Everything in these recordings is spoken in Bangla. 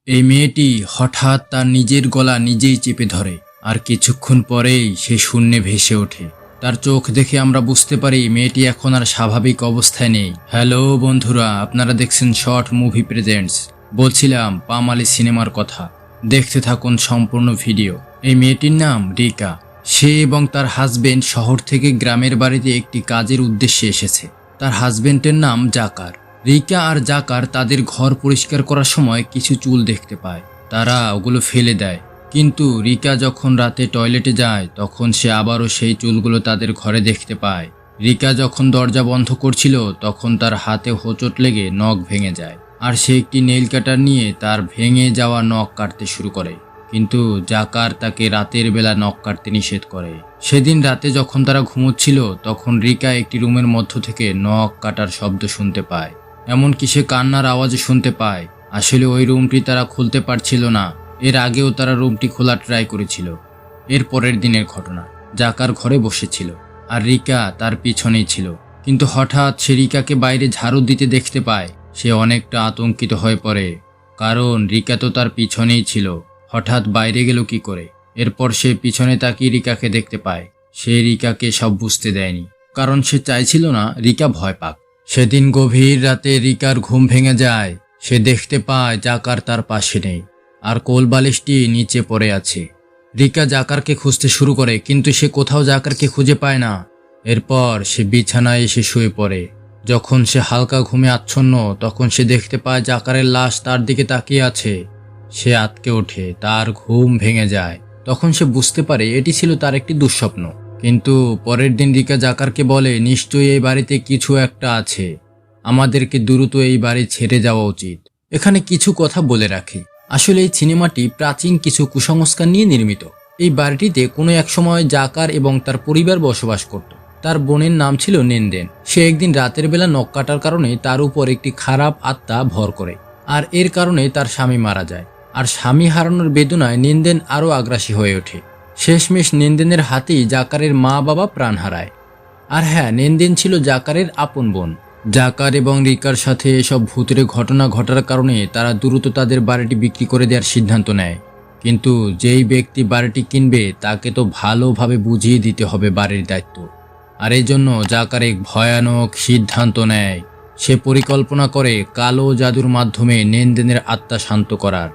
এই মেয়েটি হঠাৎ তার নিজের গলা নিজেই চেপে ধরে আর কিছুক্ষণ পরেই সে শূন্যে ভেসে ওঠে। তার চোখ দেখে আমরা বুঝতে পারি মেয়েটি এখন আর স্বাভাবিক অবস্থায় নেই। হ্যালো বন্ধুরা, আপনারা দেখছেন শর্ট মুভি প্রেজেন্টস। বলছিলাম পামালি সিনেমার কথা। দেখতে থাকুন সম্পূর্ণ ভিডিও। এই মেয়েটির নাম রিকা। সে এবং তার হাজবেন্ড শহর থেকে গ্রামের বাড়িতে একটি কাজের উদ্দেশ্যে এসেছে। তার হাজবেন্ডের নাম জাকার। রিকা আর জাকার তাদের ঘর পরিষ্কার করার সময় কিছু চুল দেখতে পায়। তারা ওগুলো ফেলে দেয়, কিন্তু রিকা যখন রাতে টয়লেটে যায় তখন সে আবারও সেই চুলগুলো তাদের ঘরে দেখতে পায়। রিকা যখন দরজা বন্ধ করছিল তখন তার হাতে হোঁচট লেগে নখ ভেঙে যায়, আর সে একটি নেইল কাটার নিয়ে তার ভেঙে যাওয়া নখ কাটতে শুরু করে। কিন্তু জাকার তাকে রাতের বেলা নখ কাটতে নিষেধ করে। সেদিন রাতে যখন তারা ঘুমোচ্ছিল তখন রিকা একটি রুমের মধ্য থেকে নখ কাটার শব্দ শুনতে পায়। এমনকি সে কান্নার আওয়াজও শুনতে পায়। আসলে ওই রুমটি তারা খুলতে পারছিল না। এর আগেও তারা রুমটি খোলার ট্রাই করেছিল। এর পরের দিনের ঘটনা, জাকার ঘরে বসেছিল আর রিকা তার পিছনেই ছিল। কিন্তু হঠাৎ সে রিকাকে বাইরে ঝাড়ু দিতে দেখতে পায়। সে অনেকটা আতঙ্কিত হয়ে পড়ে, কারণ রিকা তো তার পিছনেই ছিল। হঠাৎ বাইরে গেল কি করে? এরপর সে পিছনে তাকিয়ে রিকাকে দেখতে পায়। সে রিকাকে সব বুঝতে দেয়নি, কারণ সে চাইছিল না রিকা ভয় পাক। সেদিন গভীর রাতে রিকার ঘুম ভেঙে যায়। সে দেখতে পায় জাকার তার পাশে নেই, আর কোলবালিশটি নিচে পড়ে আছে। রিকা জাকারকে খুঁজতে শুরু করে, কিন্তু সে কোথাও জাকারকে খুঁজে পায় না। এরপর সে বিছানায় এসে শুয়ে পড়ে। যখন সে হালকা ঘুমে আচ্ছন্ন তখন সে দেখতে পায় জাকারের লাশ তার দিকে তাকিয়ে আছে। সে আঁতকে ওঠে, তার ঘুম ভেঙে যায়। তখন সে বুঝতে পারে এটি ছিল তার একটি দুঃস্বপ্ন। কিন্তু পরের দিন রিকা জাকারকে বলে, নিশ্চয়ই এই বাড়িতে কিছু একটা আছে, আমাদেরকে দ্রুত এই বাড়ি ছেড়ে যাওয়া উচিত। এখানে কিছু কথা বলে রাখি, আসলে এই সিনেমাটি প্রাচীন কিছু কুসংস্কার নিয়ে নির্মিত। এই বাড়িটিতে কোনো এক সময় জাকার এবং তার পরিবার বসবাস করত। তার বোনের নাম ছিল নেনদেন। সে একদিন রাতের বেলা নখ কাটার কারণে তার উপর একটি খারাপ আত্মা ভর করে, আর এর কারণে তার স্বামী মারা যায়। আর স্বামী হারানোর বেদনায় নেনদেন আরও আগ্রাসী হয়ে ওঠে। শেষমেশ নেনদেনের হাতেই জাকারের মা বাবা প্রাণ হারায়। আর হ্যাঁ, নেনদেন ছিল জাকারের আপন বোন। জাকার এবং রিকার সাথে এসব ভূতের ঘটনা ঘটার কারণে তারা দ্রুত তাদের বাড়িটি বিক্রি করে দেওয়ার সিদ্ধান্ত নেয়। কিন্তু যেই ব্যক্তি বাড়িটি কিনবে তাকে তো ভালোভাবে বুঝিয়ে দিতে হবে বাড়ির দায়িত্ব। আর এই জন্য জাকার এক ভয়ানক সিদ্ধান্ত নেয়। সে পরিকল্পনা করে কালো জাদুর মাধ্যমে নেনদেনের আত্মা শান্ত করার।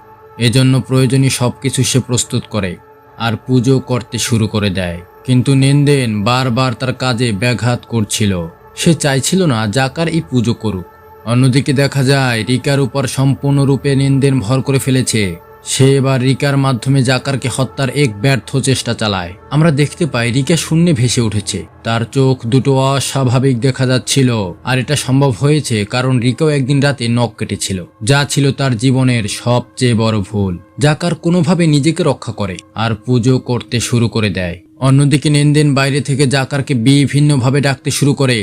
এজন্য প্রয়োজনীয় সবকিছু সে প্রস্তুত করে আর পুজো করতে শুরু করে দেয়। কিন্তু নেনদেন বারবার তার কাজে ব্যাঘাত করছিল। সে চাইছিল না জাকার এই পুজো করুক। অন্যদিকে দেখা যায় রিকার উপর সম্পূর্ণরূপে নেনদেন ভর করে ফেলেছে। সে এবার রিকার মাধ্যমে জাকারকে হত্যার এক ব্যর্থ চেষ্টা চালায়। আমরা দেখতে পাই রিকা শূন্যে ভেসে উঠেছে। তার চোখ দুটো অস্বাভাবিক দেখা যাচ্ছিল, আর এটা সম্ভব হয়েছে কারণ রিকাও একদিন রাতে নখ কেটেছিল, যা ছিল তার জীবনের সবচেয়ে বড় ভুল। জাকার কোনোভাবে নিজেকে রক্ষা করে আর পুজো করতে শুরু করে দেয়। অন্যদিকে নেনদেন বাইরে থেকে জাকারকে বিভিন্নভাবে ডাকতে শুরু করে।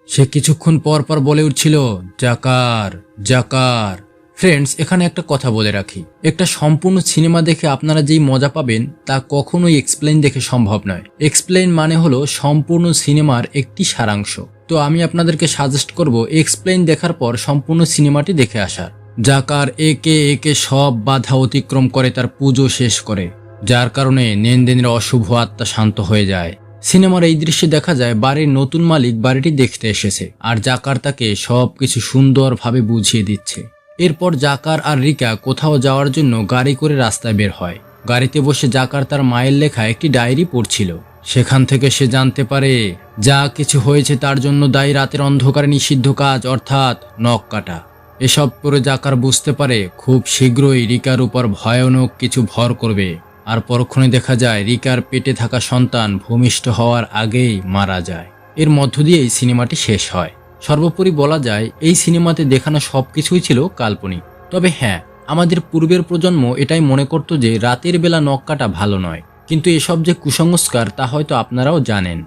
সে কিছুক্ষণ পর পর বলে উঠছিল, জাকার জাকার। ফ্রেন্ডস, এখানে একটা কথা বলে রাখি, একটা সম্পূর্ণ সিনেমা দেখে আপনারা যেই মজা পাবেন তা কখনোই এক্সপ্লেইন দেখে সম্ভব নয়। এক্সপ্লেইন মানে হলো সম্পূর্ণ সিনেমার একটি সারাংশ। তো আমি আপনাদেরকে সাজেস্ট করব এক্সপ্লেইন দেখার পর সম্পূর্ণ সিনেমাটি দেখে আসার। জাকার একে একে সব বাধা অতিক্রম করে তার পুজো শেষ করে, যার কারণে নেনদেনের অশুভ আত্মা শান্ত হয়ে যায়। সিনেমার এই দৃশ্যে দেখা যায় বাড়ির নতুন মালিক বাড়িটি দেখতে এসেছে, আর জাকার তাকে সবকিছু সুন্দরভাবে বুঝিয়ে দিচ্ছে। এরপর জাকার আর রিকা কোথাও যাওয়ার জন্য গাড়ি করে রাস্তায় বের হয়। গাড়িতে বসে জাকার তার মায়ের লেখা একটি ডায়েরি পড়ছিল। সেখান থেকে সে জানতে পারে যা কিছু হয়েছে তার জন্য দায়ী রাতের অন্ধকারে নিষিদ্ধ কাজ, অর্থাৎ নখ কাটা। এসব করে জাকার বুঝতে পারে খুব শীঘ্রই রিকার উপর ভয়ানক কিছু ভর করবে। আর পরক্ষণে দেখা যায় রিকার পেটে থাকা সন্তান ভূমিষ্ঠ হওয়ার আগেই মারা যায়। এর মধ্য দিয়েই সিনেমাটি শেষ হয়। সর্বোপরি বলা যায় এই সিনেমাতে দেখানো সবকিছুই ছিল কাল্পনিক। তবে হ্যাঁ, আমাদের পূর্বের প্রজন্ম এটাই মনে করত যে রাতের বেলা নখ কাটা ভালো নয়, কিন্তু এসব যে কুসংস্কার তা হয়তো আপনারাও জানেন।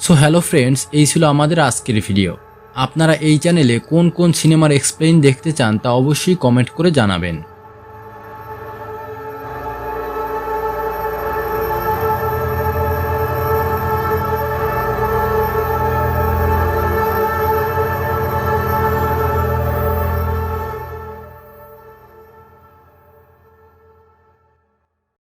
সো হ্যালো ফ্রেন্ডস, এই ছিল আমাদের আজকের ভিডিও। আপনারা এই চ্যানেলে কোন কোন সিনেমার এক্সপ্লেইন দেখতে চান তা অবশ্যই কমেন্ট করে জানাবেন।